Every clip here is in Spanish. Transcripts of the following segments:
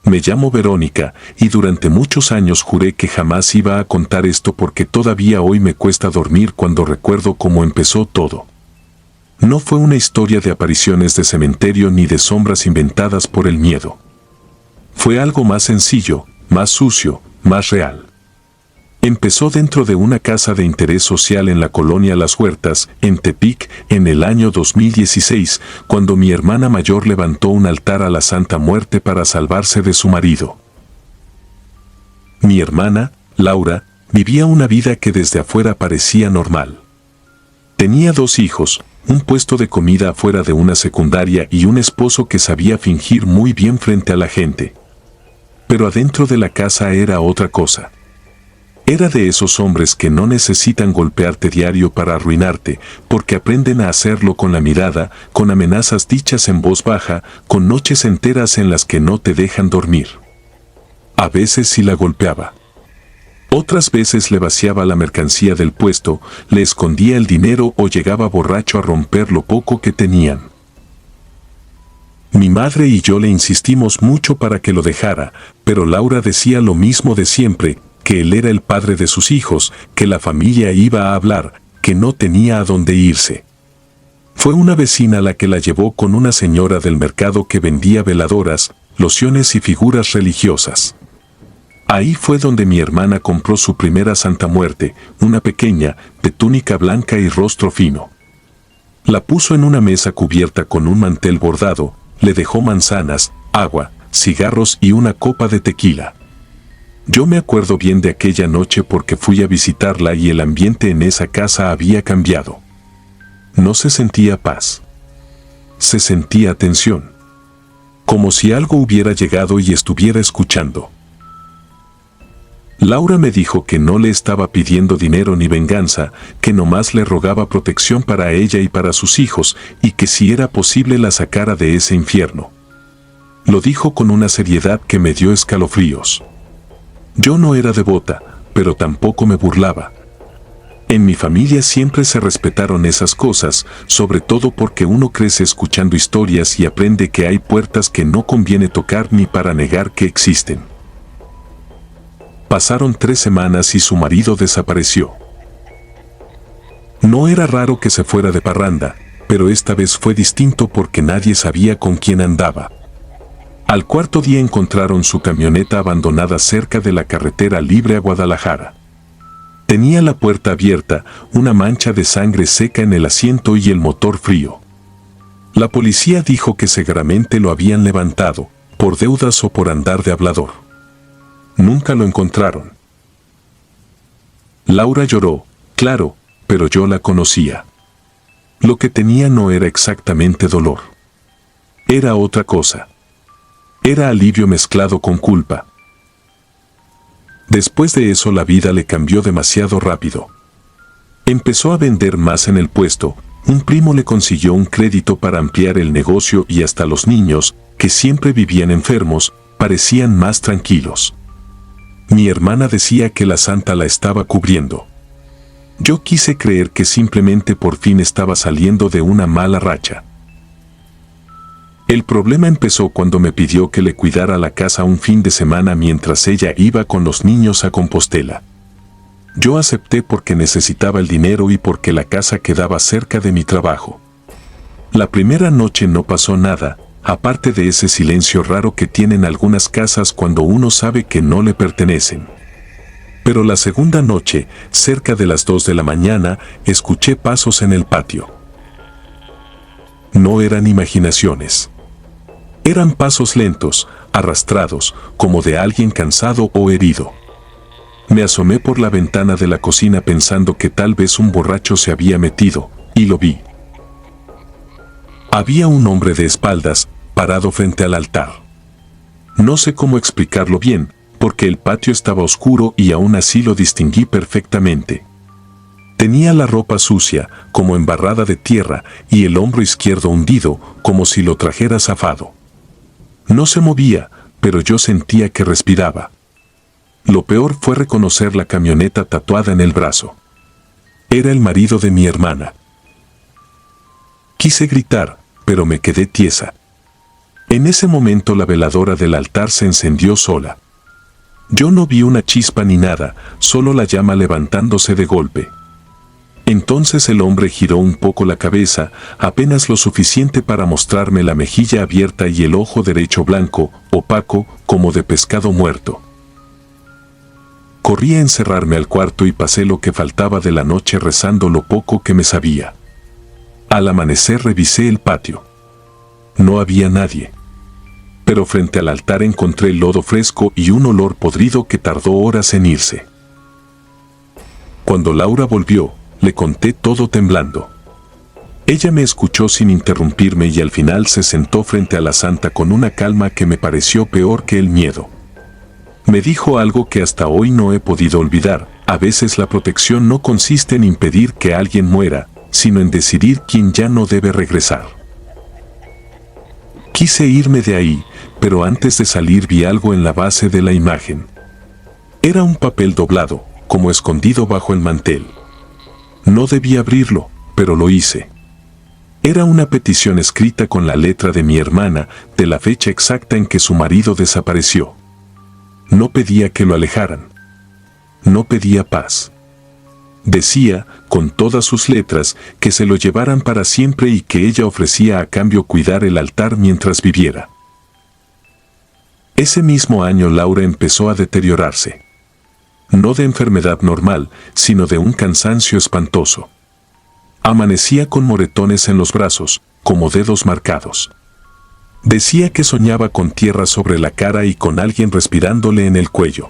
Me llamo Verónica, y durante muchos años juré que jamás iba a contar esto porque todavía hoy me cuesta dormir cuando recuerdo cómo empezó todo. No fue una historia de apariciones de cementerio ni de sombras inventadas por el miedo. Fue algo más sencillo, más sucio, más real. Empezó dentro de una casa de interés social en la colonia Las Huertas, en Tepic, en el año 2016, cuando mi hermana mayor levantó un altar a la Santa Muerte para salvarse de su marido. Mi hermana, Laura, vivía una vida que desde afuera parecía normal. Tenía 2 hijos, un puesto de comida afuera de una secundaria y un esposo que sabía fingir muy bien frente a la gente. Pero adentro de la casa era otra cosa. Era de esos hombres que no necesitan golpearte diario para arruinarte, porque aprenden a hacerlo con la mirada, con amenazas dichas en voz baja, con noches enteras en las que no te dejan dormir. A veces sí la golpeaba. Otras veces le vaciaba la mercancía del puesto, le escondía el dinero o llegaba borracho a romper lo poco que tenían. Mi madre y yo le insistimos mucho para que lo dejara, pero Laura decía lo mismo de siempre, que él era el padre de sus hijos, que la familia iba a hablar, que no tenía a dónde irse. Fue una vecina la que la llevó con una señora del mercado que vendía veladoras, lociones y figuras religiosas. Ahí fue donde mi hermana compró su primera Santa Muerte, una pequeña, de túnica blanca y rostro fino. La puso en una mesa cubierta con un mantel bordado, le dejó manzanas, agua, cigarros y una copa de tequila. Yo me acuerdo bien de aquella noche porque fui a visitarla y el ambiente en esa casa había cambiado. No se sentía paz. Se sentía tensión. Como si algo hubiera llegado y estuviera escuchando. Laura me dijo que no le estaba pidiendo dinero ni venganza, que nomás le rogaba protección para ella y para sus hijos, y que si era posible la sacara de ese infierno. Lo dijo con una seriedad que me dio escalofríos. Yo no era devota, pero tampoco me burlaba. En mi familia siempre se respetaron esas cosas, sobre todo porque uno crece escuchando historias y aprende que hay puertas que no conviene tocar ni para negar que existen. Pasaron 3 semanas y su marido desapareció. No era raro que se fuera de parranda, pero esta vez fue distinto porque nadie sabía con quién andaba. Al 4.º día encontraron su camioneta abandonada cerca de la carretera libre a Guadalajara. Tenía la puerta abierta, una mancha de sangre seca en el asiento y el motor frío. La policía dijo que seguramente lo habían levantado, por deudas o por andar de hablador. Nunca lo encontraron. Laura lloró, claro, pero yo la conocía. Lo que tenía no era exactamente dolor. Era otra cosa. Era alivio mezclado con culpa. Después de eso la vida le cambió demasiado rápido. Empezó a vender más en el puesto, un primo le consiguió un crédito para ampliar el negocio y hasta los niños, que siempre vivían enfermos, parecían más tranquilos. Mi hermana decía que la santa la estaba cubriendo. Yo quise creer que simplemente por fin estaba saliendo de una mala racha. El problema empezó cuando me pidió que le cuidara la casa un fin de semana mientras ella iba con los niños a Compostela. Yo acepté porque necesitaba el dinero y porque la casa quedaba cerca de mi trabajo. La primera noche no pasó nada, aparte de ese silencio raro que tienen algunas casas cuando uno sabe que no le pertenecen. Pero la segunda noche, cerca de las 2 de la mañana, escuché pasos en el patio. No eran imaginaciones. Eran pasos lentos, arrastrados, como de alguien cansado o herido. Me asomé por la ventana de la cocina pensando que tal vez un borracho se había metido, y lo vi. Había un hombre de espaldas, parado frente al altar. No sé cómo explicarlo bien, porque el patio estaba oscuro y aún así lo distinguí perfectamente. Tenía la ropa sucia, como embarrada de tierra, y el hombro izquierdo hundido, como si lo trajera zafado. No se movía, pero yo sentía que respiraba. Lo peor fue reconocer la camioneta tatuada en el brazo. Era el marido de mi hermana. Quise gritar, pero me quedé tiesa. En ese momento la veladora del altar se encendió sola. Yo no vi una chispa ni nada, solo la llama levantándose de golpe. Entonces el hombre giró un poco la cabeza, apenas lo suficiente para mostrarme la mejilla abierta y el ojo derecho blanco, opaco, como de pescado muerto. Corrí a encerrarme al cuarto y pasé lo que faltaba de la noche rezando lo poco que me sabía. Al amanecer revisé el patio. No había nadie. Pero frente al altar encontré lodo fresco y un olor podrido que tardó horas en irse. Cuando Laura volvió, le conté todo temblando. Ella me escuchó sin interrumpirme y al final se sentó frente a la santa con una calma que me pareció peor que el miedo. Me dijo algo que hasta hoy no he podido olvidar: a veces la protección no consiste en impedir que alguien muera, sino en decidir quién ya no debe regresar. Quise irme de ahí, pero antes de salir vi algo en la base de la imagen. Era un papel doblado, como escondido bajo el mantel. No debí abrirlo, pero lo hice. Era una petición escrita con la letra de mi hermana, de la fecha exacta en que su marido desapareció. No pedía que lo alejaran. No pedía paz. Decía, con todas sus letras, que se lo llevaran para siempre y que ella ofrecía a cambio cuidar el altar mientras viviera. Ese mismo año Laura empezó a deteriorarse. No de enfermedad normal, sino de un cansancio espantoso. Amanecía con moretones en los brazos, como dedos marcados. Decía que soñaba con tierra sobre la cara y con alguien respirándole en el cuello.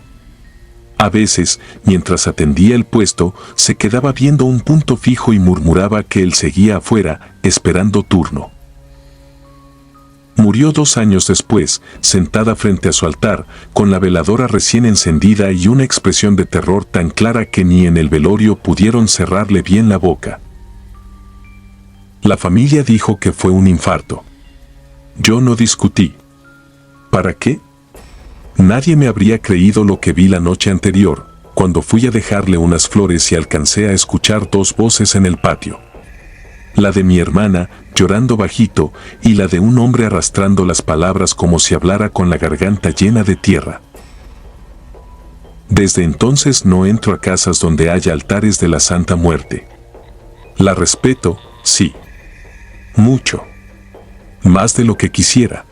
A veces, mientras atendía el puesto, se quedaba viendo un punto fijo y murmuraba que él seguía afuera, esperando turno. Murió 2 años después, sentada frente a su altar, con la veladora recién encendida y una expresión de terror tan clara que ni en el velorio pudieron cerrarle bien la boca. La familia dijo que fue un infarto. Yo no discutí. ¿Para qué? Nadie me habría creído lo que vi la noche anterior, cuando fui a dejarle unas flores y alcancé a escuchar 2 voces en el patio. La de mi hermana, llorando bajito, y la de un hombre arrastrando las palabras como si hablara con la garganta llena de tierra. Desde entonces no entro a casas donde haya altares de la Santa Muerte. La respeto, sí. Mucho. Más de lo que quisiera.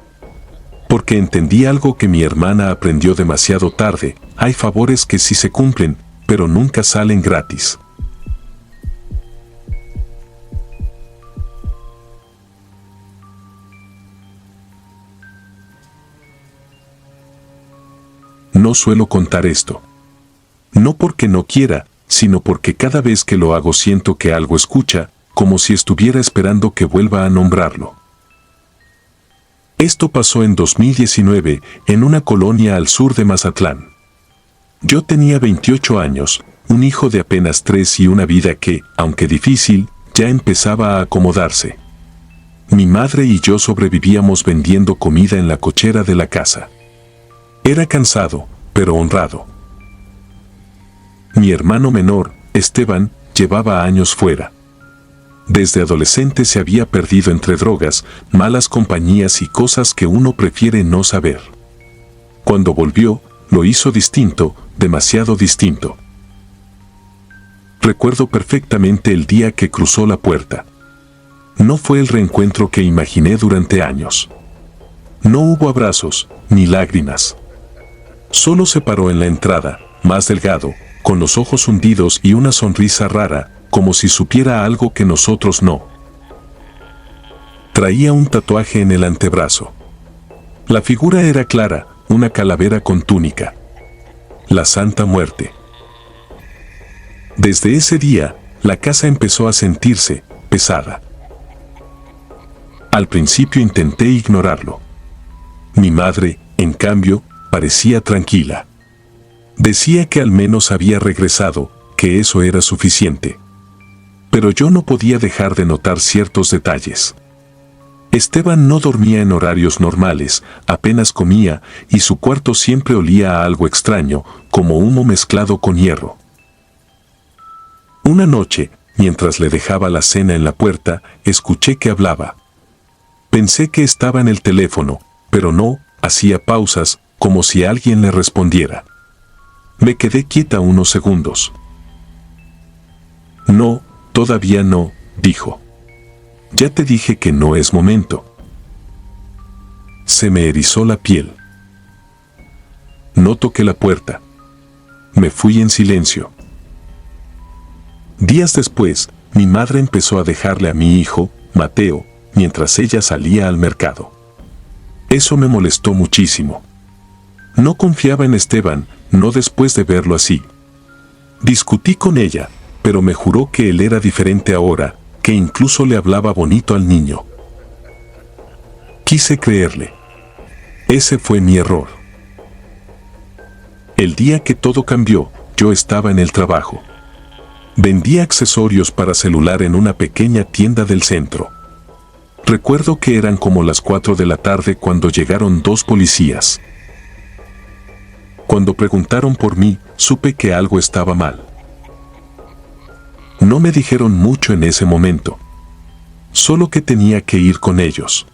Porque entendí algo que mi hermana aprendió demasiado tarde: hay favores que sí se cumplen, pero nunca salen gratis. No suelo contar esto. No porque no quiera, sino porque cada vez que lo hago siento que algo escucha, como si estuviera esperando que vuelva a nombrarlo. Esto pasó en 2019, en una colonia al sur de Mazatlán. Yo tenía 28 años, un hijo de apenas 3 y una vida que, aunque difícil, ya empezaba a acomodarse. Mi madre y yo sobrevivíamos vendiendo comida en la cochera de la casa. Era cansado, pero honrado. Mi hermano menor, Esteban, llevaba años fuera. Desde adolescente se había perdido entre drogas, malas compañías y cosas que uno prefiere no saber. Cuando volvió, lo hizo distinto, demasiado distinto. Recuerdo perfectamente el día que cruzó la puerta. No fue el reencuentro que imaginé durante años. No hubo abrazos, ni lágrimas. Solo se paró en la entrada, más delgado, con los ojos hundidos y una sonrisa rara, como si supiera algo que nosotros no. Traía un tatuaje en el antebrazo. La figura era clara, una calavera con túnica. La Santa Muerte. Desde ese día, la casa empezó a sentirse pesada. Al principio intenté ignorarlo. Mi madre, en cambio, parecía tranquila. Decía que al menos había regresado, que eso era suficiente. Pero yo no podía dejar de notar ciertos detalles. Esteban no dormía en horarios normales, apenas comía, y su cuarto siempre olía a algo extraño, como humo mezclado con hierro. Una noche, mientras le dejaba la cena en la puerta, escuché que hablaba. Pensé que estaba en el teléfono, pero no, hacía pausas, como si alguien le respondiera. Me quedé quieta unos segundos. No, todavía no, dijo. Ya te dije que no es momento. Se me erizó la piel. No toqué la puerta. Me fui en silencio. Días después, mi madre empezó a dejarle a mi hijo, Mateo, mientras ella salía al mercado. Eso me molestó muchísimo. No confiaba en Esteban, no después de verlo así. Discutí con ella, pero me juró que él era diferente ahora, que incluso le hablaba bonito al niño. Quise creerle. Ese fue mi error. El día que todo cambió, yo estaba en el trabajo. Vendía accesorios para celular en una pequeña tienda del centro. Recuerdo que eran como las 4 de la tarde cuando llegaron 2 policías. Cuando preguntaron por mí, supe que algo estaba mal. No me dijeron mucho en ese momento. Solo que tenía que ir con ellos.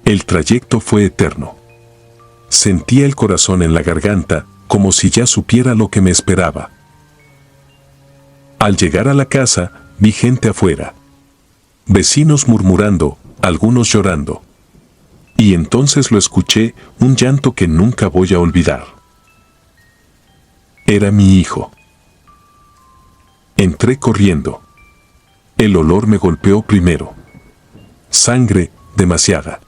El trayecto fue eterno. Sentía el corazón en la garganta, como si ya supiera lo que me esperaba. Al llegar a la casa, vi gente afuera. Vecinos murmurando, algunos llorando. Y entonces lo escuché, un llanto que nunca voy a olvidar. Era mi hijo. Entré corriendo. El olor me golpeó primero. Sangre, demasiada.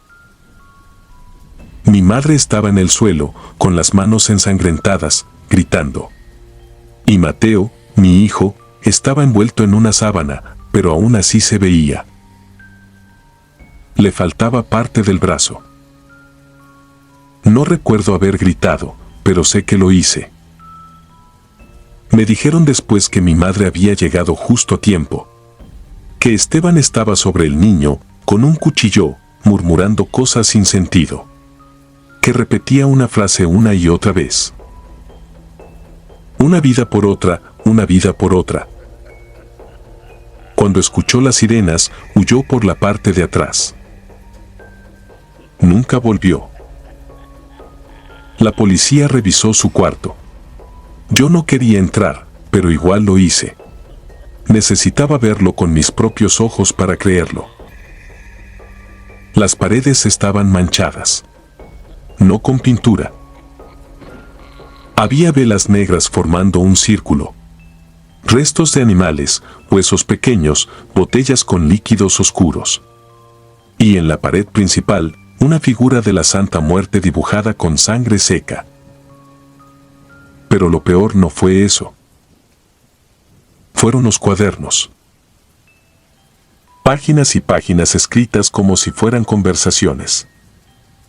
Mi madre estaba en el suelo, con las manos ensangrentadas, gritando. Y Mateo, mi hijo, estaba envuelto en una sábana, pero aún así se veía. Le faltaba parte del brazo. No recuerdo haber gritado, pero sé que lo hice. Me dijeron después que mi madre había llegado justo a tiempo. Que Esteban estaba sobre el niño, con un cuchillo, murmurando cosas sin sentido. Que repetía una frase una y otra vez. Una vida por otra, una vida por otra. Cuando escuchó las sirenas, huyó por la parte de atrás. Nunca volvió. La policía revisó su cuarto. Yo no quería entrar, pero igual lo hice. Necesitaba verlo con mis propios ojos para creerlo. Las paredes estaban manchadas. No con pintura. Había velas negras formando un círculo. Restos de animales, huesos pequeños, botellas con líquidos oscuros. Y en la pared principal, una figura de la Santa Muerte dibujada con sangre seca. Pero lo peor no fue eso. Fueron los cuadernos. Páginas y páginas escritas como si fueran conversaciones.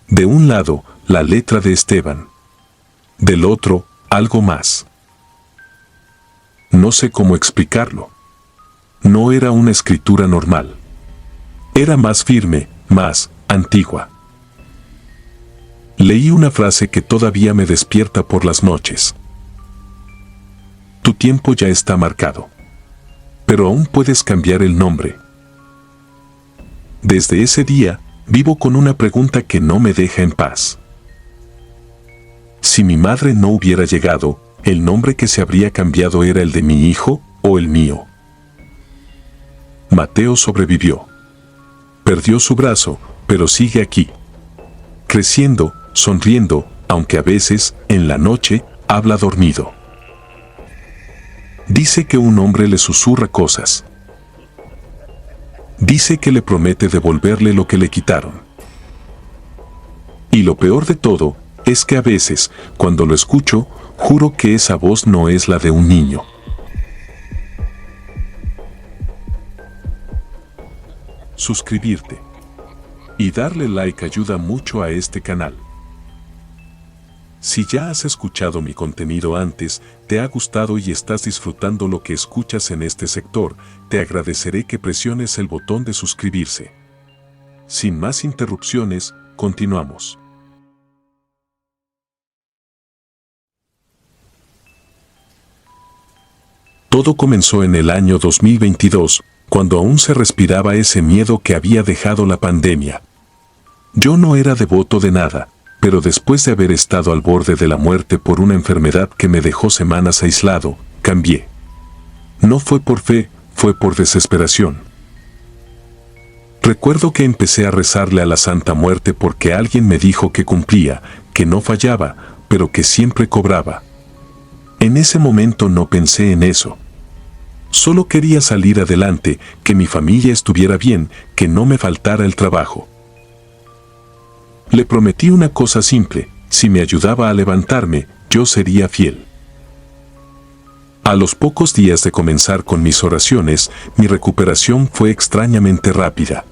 De un lado, la letra de Esteban. Del otro, algo más. No sé cómo explicarlo. No era una escritura normal. Era más firme, más antigua. Leí una frase que todavía me despierta por las noches. Tu tiempo ya está marcado. Pero aún puedes cambiar el nombre. Desde ese día, vivo con una pregunta que no me deja en paz. Si mi madre no hubiera llegado, ¿el nombre que se habría cambiado era el de mi hijo o el mío? Mateo sobrevivió. Perdió su brazo, pero sigue aquí. Creciendo, sonriendo, aunque a veces, en la noche, habla dormido. Dice que un hombre le susurra cosas. Dice que le promete devolverle lo que le quitaron. Y lo peor de todo, es que a veces, cuando lo escucho, juro que esa voz no es la de un niño. Suscribirte y darle like ayuda mucho a este canal. Si ya has escuchado mi contenido antes, te ha gustado y estás disfrutando lo que escuchas en este sector, te agradeceré que presiones el botón de suscribirse. Sin más interrupciones, continuamos. Todo comenzó en el año 2022, cuando aún se respiraba ese miedo que había dejado la pandemia. Yo no era devoto de nada, pero después de haber estado al borde de la muerte por una enfermedad que me dejó semanas aislado, cambié. No fue por fe, fue por desesperación. Recuerdo que empecé a rezarle a la Santa Muerte porque alguien me dijo que cumplía, que no fallaba, pero que siempre cobraba. En ese momento no pensé en eso. Solo quería salir adelante, que mi familia estuviera bien, que no me faltara el trabajo. Le prometí una cosa simple: si me ayudaba a levantarme, yo sería fiel. A los pocos días de comenzar con mis oraciones, mi recuperación fue extrañamente rápida.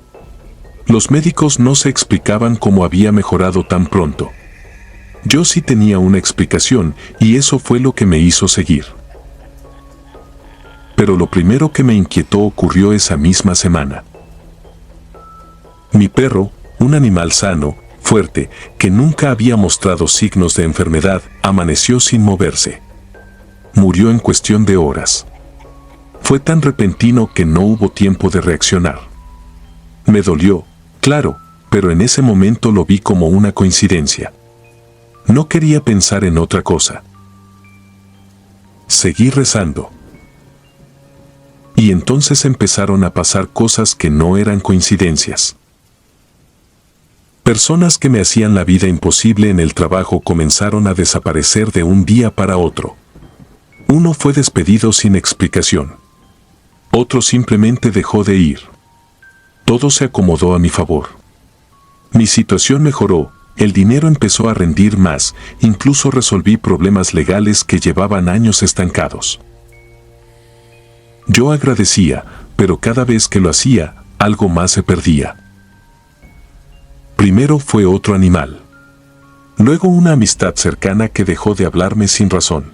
Los médicos no se explicaban cómo había mejorado tan pronto. Yo sí tenía una explicación, y eso fue lo que me hizo seguir. Pero lo primero que me inquietó ocurrió esa misma semana. Mi perro, un animal sano, fuerte, que nunca había mostrado signos de enfermedad, amaneció sin moverse. Murió en cuestión de horas. Fue tan repentino que no hubo tiempo de reaccionar. Me dolió, claro, pero en ese momento lo vi como una coincidencia. No quería pensar en otra cosa. Seguí rezando. Y entonces empezaron a pasar cosas que no eran coincidencias. Personas que me hacían la vida imposible en el trabajo comenzaron a desaparecer de un día para otro. Uno fue despedido sin explicación. Otro simplemente dejó de ir. Todo se acomodó a mi favor. Mi situación mejoró, el dinero empezó a rendir más, incluso resolví problemas legales que llevaban años estancados. Yo agradecía, pero cada vez que lo hacía, algo más se perdía. Primero fue otro animal. Luego una amistad cercana que dejó de hablarme sin razón.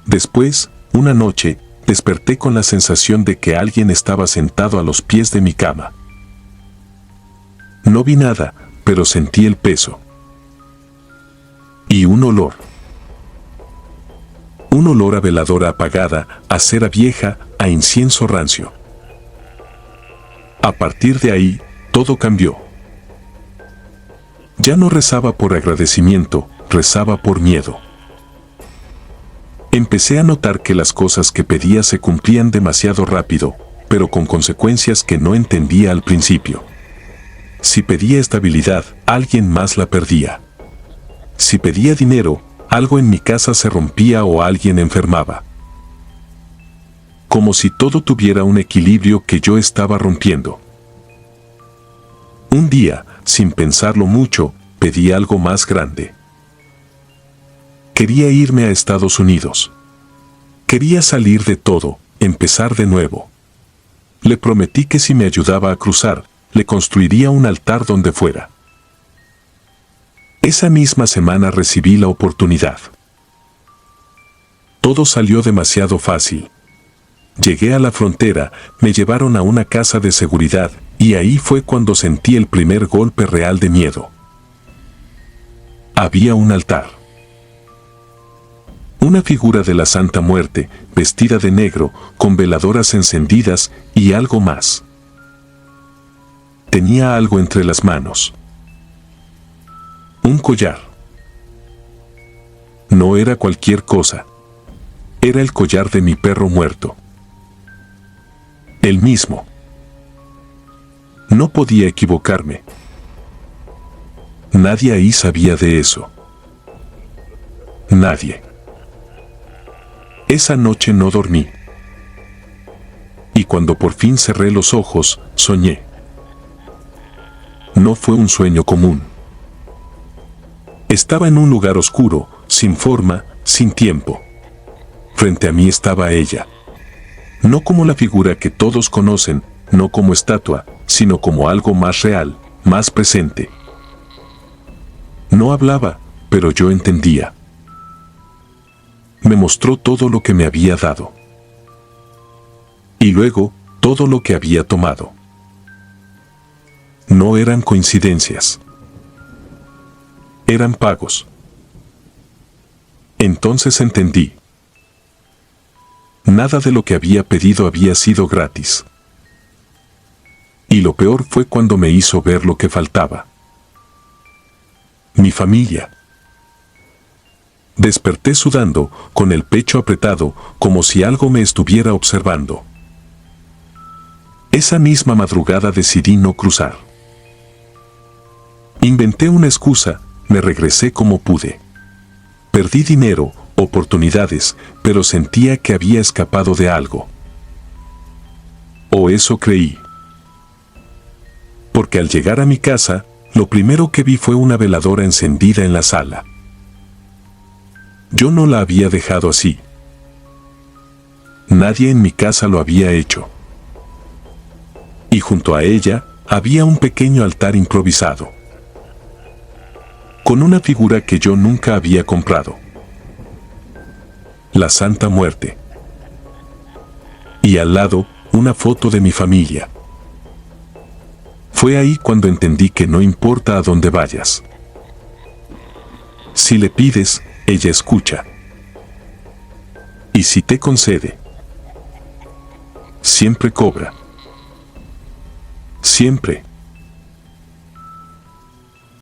Después, una noche, desperté con la sensación de que alguien estaba sentado a los pies de mi cama. No vi nada, pero sentí el peso. Y un olor. Un olor a veladora apagada, a cera vieja, a incienso rancio. A partir de ahí, todo cambió. Ya no rezaba por agradecimiento, rezaba por miedo. Empecé a notar que las cosas que pedía se cumplían demasiado rápido, pero con consecuencias que no entendía al principio. Si pedía estabilidad, alguien más la perdía. Si pedía dinero, algo en mi casa se rompía o alguien enfermaba. Como si todo tuviera un equilibrio que yo estaba rompiendo. Un día, sin pensarlo mucho, pedí algo más grande. Quería irme a Estados Unidos. Quería salir de todo, empezar de nuevo. Le prometí que si me ayudaba a cruzar, le construiría un altar donde fuera. Esa misma semana recibí la oportunidad. Todo salió demasiado fácil. Llegué a la frontera, me llevaron a una casa de seguridad, y ahí fue cuando sentí el primer golpe real de miedo. Había un altar. Una figura de la Santa Muerte, vestida de negro, con veladoras encendidas y algo más. Tenía algo entre las manos. Un collar. No era cualquier cosa. Era el collar de mi perro muerto. El mismo. No podía equivocarme. Nadie ahí sabía de eso. Nadie. Esa noche no dormí. Y cuando por fin cerré los ojos, soñé. No fue un sueño común. Estaba en un lugar oscuro, sin forma, sin tiempo. Frente a mí estaba ella. No como la figura que todos conocen, no como estatua, sino como algo más real, más presente. No hablaba, pero yo entendía. Me mostró todo lo que me había dado. Y luego, todo lo que había tomado. No eran coincidencias. Eran pagos. Entonces entendí. Nada de lo que había pedido había sido gratis. Y lo peor fue cuando me hizo ver lo que faltaba. Mi familia. Desperté sudando, con el pecho apretado, como si algo me estuviera observando. Esa misma madrugada decidí no cruzar. Inventé una excusa, me regresé como pude. Perdí dinero, oportunidades, pero sentía que había escapado de algo. O eso creí. Porque al llegar a mi casa, lo primero que vi fue una veladora encendida en la sala. Yo no la había dejado así. Nadie en mi casa lo había hecho. Y junto a ella, había un pequeño altar improvisado, con una figura que yo nunca había comprado. La Santa Muerte. Y al lado, una foto de mi familia. Fue ahí cuando entendí que no importa a dónde vayas. Si le pides, ella escucha. Y si te concede, siempre cobra. Siempre.